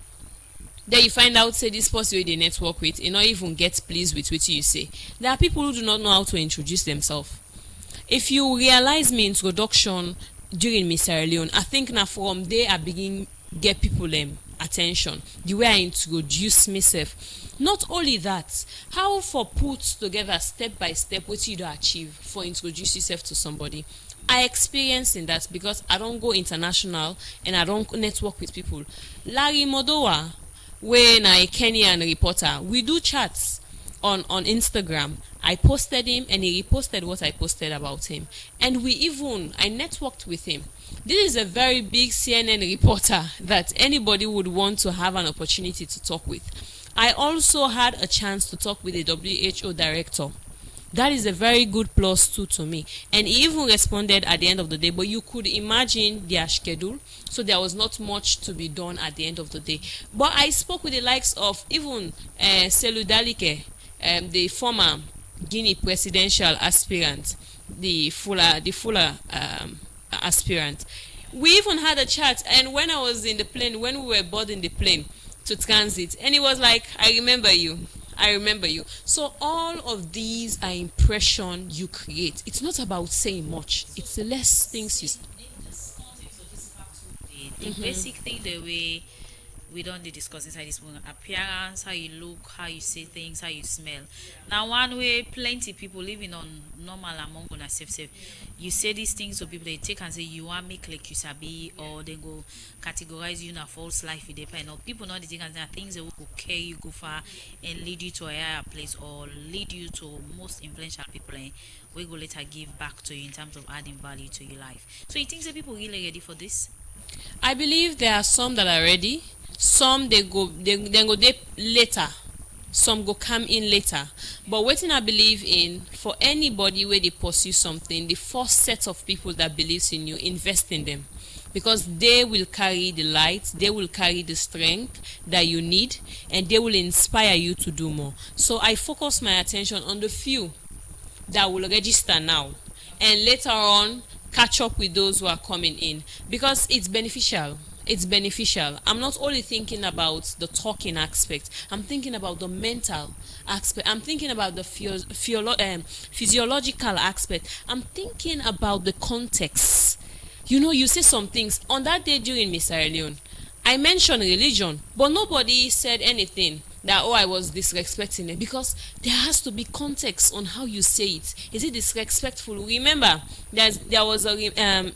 G: then you find out say this person they network with, you not even get pleased with what you say. There are people who do not know how to introduce themselves. If you realize me introduction during Miss Sierra Leone, I think now from there I begin get people attention. The way I introduce myself. Not only that, how for put together step by step what you do achieve for introduce yourself to somebody. I experience in that because I don't go international and I don't network with people. Larry Modowa, when I Kenyan reporter, we do chats on Instagram. I posted him and he reposted what I posted about him. And I networked with him. This is a very big CNN reporter that anybody would want to have an opportunity to talk with. I also had a chance to talk with the WHO director. That is a very good plus too to me. And he even responded at the end of the day. But you could imagine their schedule. So there was not much to be done at the end of the day. But I spoke with the likes of even Selu Dalike, the former Guinea presidential aspirant, the Fuller aspirant. We even had a chat. And when I was in the plane, when we were boarding the plane to transit, and he was like, I remember you. So all of these are impression you create. It's not about saying much. It's the less things you say.
A: The basic thing, the way we don't discuss inside this one, appearance, how you look, how you say things, how you smell. Now one way plenty people living on normal among on a safe. You say these things to people, they take and say you want make like you sabi, or they go categorize you in a false life with the or people know the thing and things that will carry you go far and lead you to a higher place or lead you to most influential people we go later give back to you in terms of adding value to your life. So you think that people really ready for this?
G: I believe there are some that are ready. Some they go later. Some go come in later. But what I believe in, for anybody where they pursue something, the first set of people that believes in you, invest in them. Because they will carry the light, they will carry the strength that you need, and they will inspire you to do more. So I focus my attention on the few that will register now. And later on, catch up with those who are coming in. Because it's beneficial. It's beneficial. I'm not only thinking about the talking aspect. I'm thinking about the mental aspect. I'm thinking about the physiological aspect. I'm thinking about the context. You know, you say some things. On that day during Miss Sierra Leone, I mentioned religion, but nobody said anything that, I was disrespecting it, because there has to be context on how you say it. Is it disrespectful? Remember, there was a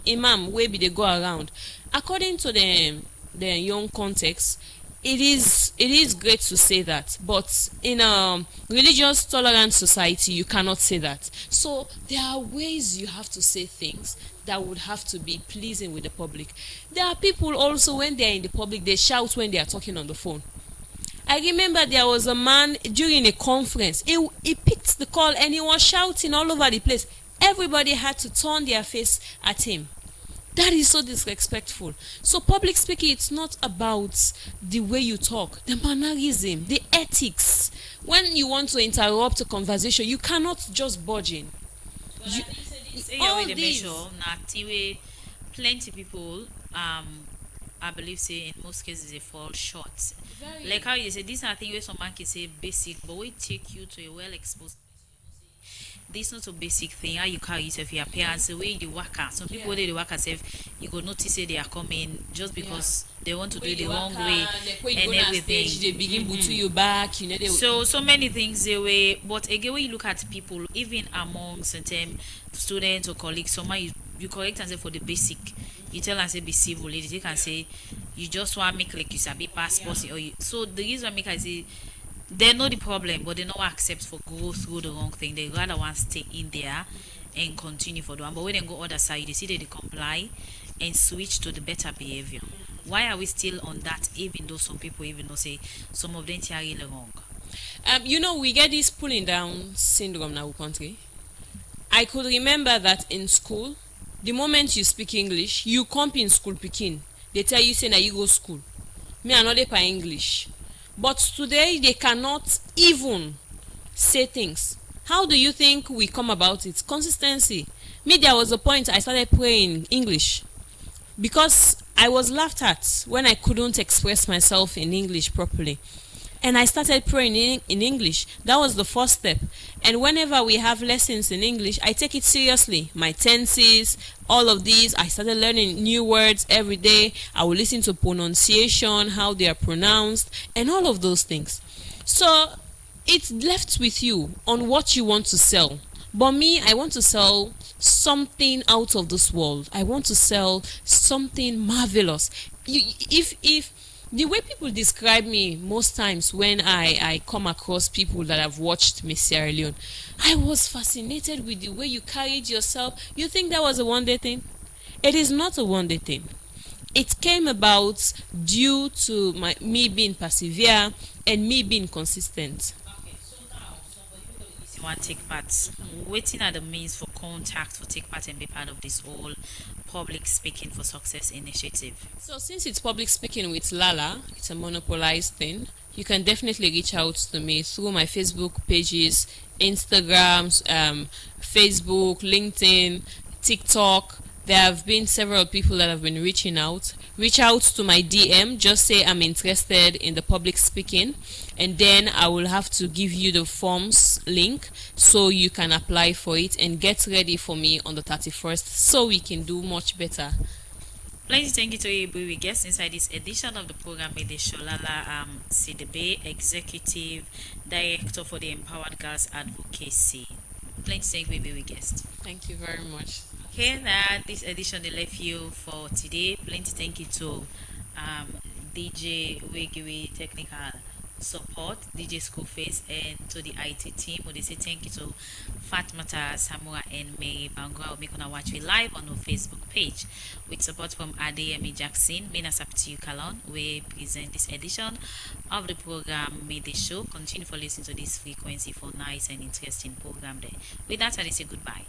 G: imam where they go around. According to the their young context, it is great to say that, but in a religious tolerant society you cannot say that. So there are ways you have to say things that would have to be pleasing with the public. There are people also, when they are in the public, they shout when they are talking on the phone. I remember there was a man during a conference, he picked the call and he was shouting all over the place. Everybody had to turn their face at him. That is so disrespectful. So public speaking, it's not about the way you talk, the mannerism, the ethics. When you want to interrupt a conversation, you cannot just budge in.
A: All these. Plenty people, I believe, say in most cases they fall short. Like how you say, these are things where someone can say basic, but we take you to a well-exposed. This not a basic thing. How you carry yourself, your appearance, the way you work out. Some people they work as if you go notice they are coming just because they want to do it the wrong way and everything.
G: They begin to you back, you know.
A: So many things they way. But again, when you look at people, even among certain students or colleagues, someone you correct and say for the basic. You tell and say be civil, they can say you just want to make like you sabi passport or you. So the reason I make I say they know the problem, but they don't accept for go through the wrong thing. They rather want to stay in there and continue for the one. But when they go other side, they see that they comply and switch to the better behavior. Why are we still on that? Even though some people even know say some of them are really wrong.
G: You know, we get this pulling down syndrome in our country. I could remember that in school, the moment you speak English, you come in school picking. They tell you say na you go school. Me I know they pay English. But today they cannot even say things. How do you think we come about it? Consistency. Me, there was a point I started praying English because I was laughed at when I couldn't express myself in English properly. And I started praying in English. That was the first step. And whenever we have lessons in English, I take it seriously. My tenses, all of these, I started learning new words every day. I will listen to pronunciation, how they are pronounced, and all of those things. So it's left with you on what you want to sell. But me, I want to sell something out of this world. I want to sell something marvelous. If the way people describe me most times when I come across people that have watched Miss Sierra Leone, I was fascinated with the way you carried yourself. You think that was a one-day thing? It is not a one-day thing. It came about due to me being persevere and me being consistent.
A: Want to take part, waiting are the means for contact for take part and be part of this whole public speaking for success initiative.
G: So since it's public speaking with Lala, it's a monopolized thing, you can definitely reach out to me through my Facebook pages, Instagrams, Facebook, LinkedIn, TikTok. There have been several people that have been reaching out. Reach out to my DM, just say I'm interested in the public speaking, and then I will have to give you the forms link so you can apply for it and get ready for me on the 31st so we can do much better.
A: Plenty thank you to every guest inside this edition of the program. Lala Sidebe, Executive Director for the Empowered Girls Advocacy. Plenty thank you every guest.
G: Thank you very much.
A: Okay, that this edition they left you for today. Plenty thank you to DJ Wegiwi Technical Support, DJ Schoolface, and to the IT team. We say thank you to Fatmata Samura and Mary Bangwa. We gonna watch me live on our Facebook page with support from Adeyemi Jackson. Mina Sapti Kalon. We present this edition of the program Made the Show. Continue for listening to this frequency for nice and interesting program there. With that, I say goodbye.